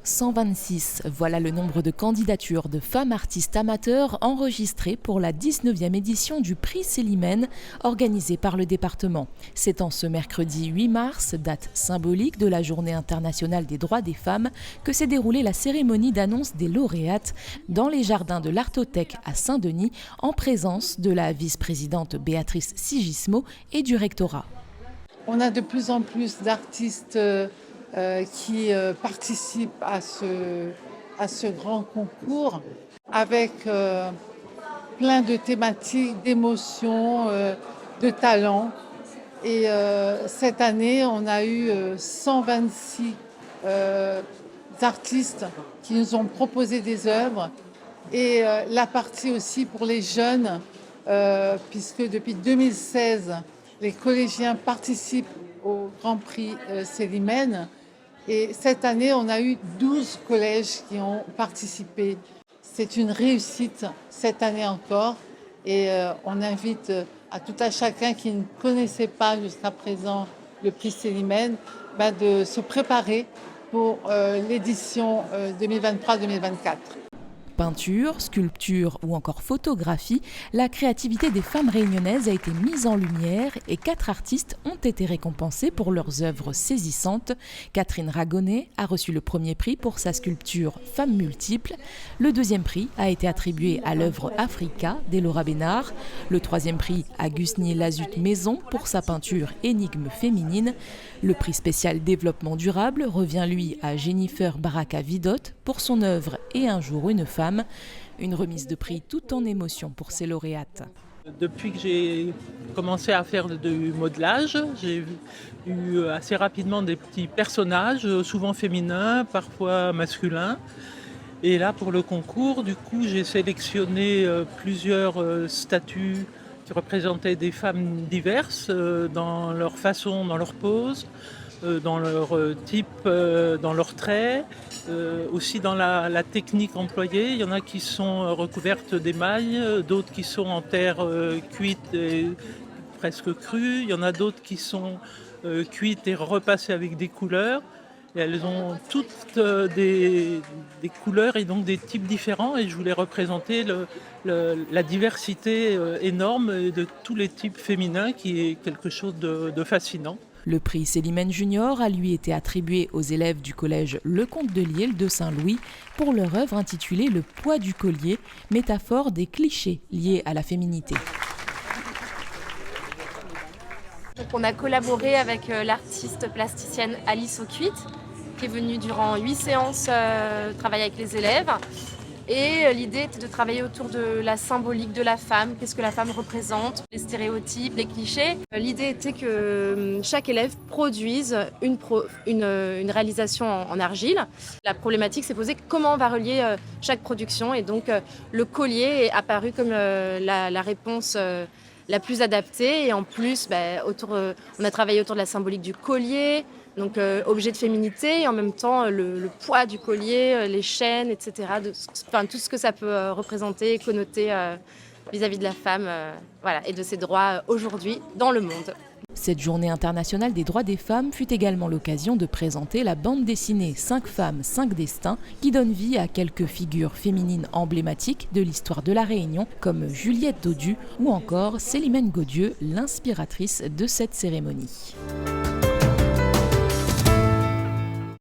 126, voilà le nombre de candidatures de femmes artistes amateurs enregistrées pour la 19e édition du prix Célimène, organisé par le département. C'est en ce mercredi 8 mars, date symbolique de la Journée internationale des droits des femmes, que s'est déroulée la cérémonie d'annonce des lauréates dans les jardins de l'Artothèque à Saint-Denis, en présence de la vice-présidente Béatrice Sigismo et du rectorat. On a de plus en plus d'artistes qui participent à ce grand concours avec plein de thématiques, d'émotions, de talents. Et cette année, on a eu 126 artistes qui nous ont proposé des œuvres et la partie aussi pour les jeunes, puisque depuis 2016, les collégiens participent au Grand Prix Célimène. Et cette année, on a eu 12 collèges qui ont participé. C'est une réussite cette année encore. Et on invite à tout à chacun qui ne connaissait pas jusqu'à présent le prix Célimène de se préparer pour l'édition 2023-2024. Peinture, sculpture ou encore photographie, la créativité des femmes réunionnaises a été mise en lumière et 4 artistes ont été récompensés pour leurs œuvres saisissantes. Catherine Ragonnet a reçu le premier prix pour sa sculpture Femmes multiples. Le deuxième prix a été attribué à l'œuvre Africa d'Elora Bénard. Le troisième prix à Gusni Lazut Maison pour sa peinture Énigme féminine. Le prix spécial développement durable revient lui à Jennifer Baraka Vidot pour son œuvre Et un jour une femme. Une remise de prix tout en émotion pour ses lauréates. Depuis que j'ai commencé à faire du modelage, j'ai eu assez rapidement des petits personnages, souvent féminins, parfois masculins. Et là, pour le concours, du coup, j'ai sélectionné plusieurs statues qui représentaient des femmes diverses dans leur façon, dans leur pose, dans leur type, dans leurs traits, aussi dans la technique employée. Il y en a qui sont recouvertes d'émail, d'autres qui sont en terre cuite et presque crue. Il y en a d'autres qui sont cuites et repassées avec des couleurs. Et elles ont toutes des couleurs et donc des types différents. Et je voulais représenter la diversité énorme de tous les types féminins, qui est quelque chose de fascinant. Le prix Célimène Junior a lui été attribué aux élèves du collège Le Comte de Liel de Saint-Louis pour leur œuvre intitulée Le poids du collier, métaphore des clichés liés à la féminité. Donc on a collaboré avec l'artiste plasticienne Alice Aucuit, qui est venue durant 8 séances travailler avec les élèves. Et l'idée était de travailler autour de la symbolique de la femme, qu'est-ce que la femme représente, les stéréotypes, les clichés. L'idée était que chaque élève produise une réalisation en argile. La problématique s'est posée comment on va relier chaque production, et donc le collier est apparu comme la réponse la plus adaptée. Et en plus, on a travaillé autour de la symbolique du collier, donc objet de féminité, et en même temps le poids du collier, les chaînes, etc. Tout ce que ça peut représenter et connoter vis-à-vis de la femme et de ses droits aujourd'hui dans le monde. Cette journée internationale des droits des femmes fut également l'occasion de présenter la bande dessinée 5 femmes, 5 destins, qui donne vie à quelques figures féminines emblématiques de l'histoire de la Réunion, comme Juliette Dodu ou encore Célimène Gaudieu, l'inspiratrice de cette cérémonie.